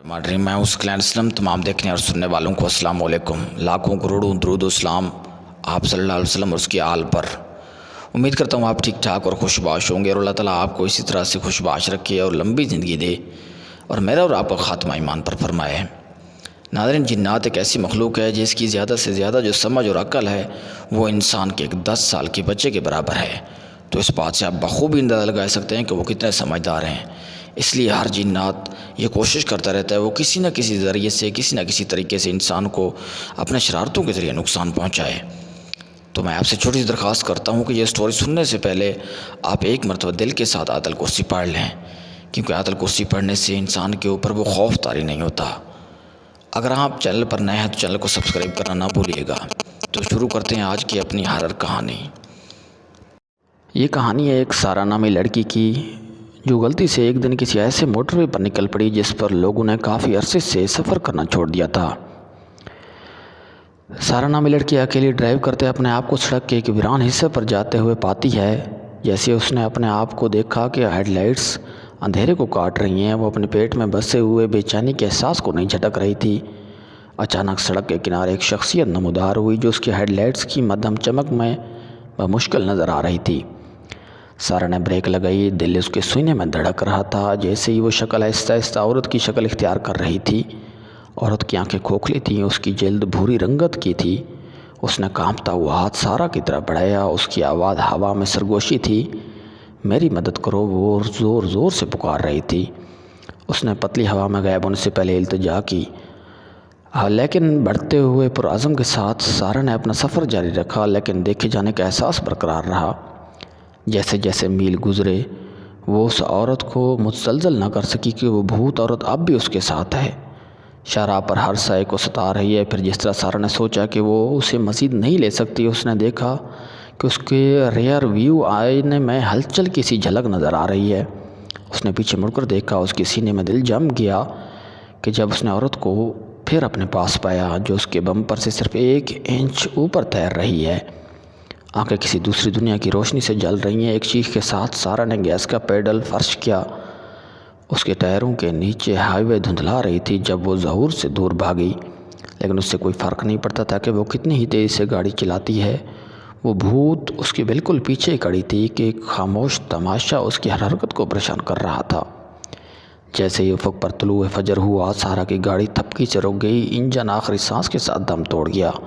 Dream मैं उस क्लैंड तमाम देखने और सुनने वालों को अस्सलाम वालेकुम। लाखों करोड़ों दरूद सलाम आप सल्लल्लाहु अलैहि वसल्लम और उसकी आल पर। उम्मीद करता हूँ आप ठीक ठाक और खुशबाश होंगे और अल्लाह ताला आपको इसी तरह से खुशबाश रखे और लंबी ज़िंदगी दे और मेरा और आपका ख़ात्मा ईमान पर फरमाए। नाज़रीन, जिन्नात एक ऐसी मखलूक है जिसकी ज़्यादा से ज़्यादा जो समझ और अक्ल है वो इंसान के एक 10 साल के बच्चे के बराबर है। तो इस बात से आप बखूबी अंदाज़ा लगा सकते हैं कि वो कितने समझदार हैं। इसलिए हर जिन्नात ये कोशिश करता रहता है वो किसी न किसी ज़रिए से किसी न किसी तरीके से इंसान को अपने शरारतों के ज़रिए नुकसान पहुँचाए। तो मैं आपसे छोटी सी दरख्वास्त करता हूँ कि ये स्टोरी सुनने से पहले आप एक मरतबा दिल के साथ आयतुल कुर्सी पढ़ लें, क्योंकि आयतुल कुर्सी पढ़ने से इंसान के ऊपर वो खौफ तारी नहीं होता। अगर आप चैनल पर नए हैं तो चैनल को सब्सक्राइब करना ना भूलिएगा। तो शुरू करते हैं आज की अपनी हॉरर कहानी। ये कहानी है एक सारा नामी लड़की की, जो गलती से एक दिन किसी ऐसे मोटरवे पर निकल पड़ी जिस पर लोगों ने काफ़ी अरसे से सफ़र करना छोड़ दिया था। सारा नामी लड़की अकेली ड्राइव करते अपने आप को सड़क के एक वीरान हिस्से पर जाते हुए पाती है। जैसे उसने अपने आप को देखा कि हेडलाइट्स अंधेरे को काट रही हैं, वो अपने पेट में बसे हुए बेचैनी के एहसास को नहीं झटक रही थी। अचानक सड़क के किनारे एक शख्सियत नमूदार हुई जो उसकी हेडलाइट्स की मध्यम चमक में मुश्किल नज़र आ रही थी। सारा ने ब्रेक लगाई, दिल उसके सीने में धड़क रहा था। जैसे ही वो शक्ल आहिस्ता आहिस्ता औरत की शक्ल इख्तियार कर रही थी। औरत की आंखें खोखली थीं, उसकी जल्द भूरी रंगत की थी। उसने कांपता हुआ हाथ सारा की तरफ बढ़ाया, उसकी आवाज़ हवा में सरगोशी थी। मेरी मदद करो, वो ज़ोर ज़ोर से पुकार रही थी। उसने पतली हवा में गायब होने से पहले इल्तिजा की, लेकिन बढ़ते हुए पुरअज़म के साथ सारा ने अपना सफ़र जारी रखा। लेकिन देखे जाने का एहसास बरकरार रहा। जैसे जैसे मील गुज़रे वो उस औरत को मुतज़लज़ल न कर सकी कि वो भूत औरत अब भी उसके साथ है, शाहराह पर हर साए को सता रही है। फिर जिस तरह सारा ने सोचा कि वो उसे मज़ीद नहीं ले सकती, उसने देखा कि उसके रियर व्यू आईने में हलचल की सी झलक नज़र आ रही है। उसने पीछे मुड़कर देखा, उसके सीने में दिल जम गया कि जब उसने औरत को फिर अपने पास पाया जो उसके बम्पर से सिर्फ 1 इंच ऊपर तैर रही है। आंखें किसी दूसरी दुनिया की रोशनी से जल रही हैं। एक चीख के साथ सारा ने गैस का पेडल फर्श किया। उसके टायरों के नीचे हाईवे धुंधला रही थी। जब वो ज़हूर से दूर भागी, लेकिन उससे कोई फ़र्क नहीं पड़ता था कि वो कितनी ही तेज़ी से गाड़ी चलाती है। वो भूत उसके बिल्कुल पीछे खड़ी थी कि एक खामोश तमाशा उसकी हर हरकत को परेशान कर रहा था। जैसे ही उफ़क़ पर तुलुए फजर हुआ, सारा की गाड़ी थपकी से रुक गई। इंजन आखिरी सांस के साथ दम तोड़ गया।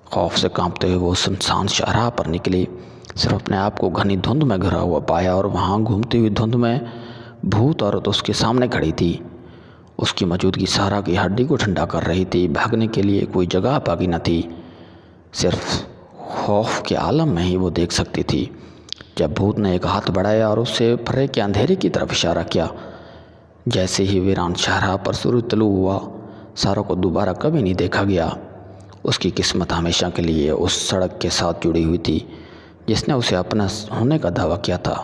खौफ से कांपते हुए वो सुनसान शाहराह पर निकली। सिर्फ अपने आप को घनी धुंध में घिरा हुआ पाया और वहाँ घूमती हुई धुंध में भूत औरत उसके सामने खड़ी थी। उसकी मौजूदगी सारा की हड्डी को ठंडा कर रही थी। भागने के लिए कोई जगह बाकी न थी, सिर्फ खौफ के आलम में ही वो देख सकती थी। जब भूत ने एक हाथ बढ़ाया और उससे फर्रे के अंधेरे की तरफ इशारा किया, जैसे ही वीरान शाहराह पर सूरज तलू हुआ, सारा को दोबारा कभी नहीं देखा गया। उसकी किस्मत हमेशा के लिए उस सड़क के साथ जुड़ी हुई थी जिसने उसे अपना होने का दावा किया था।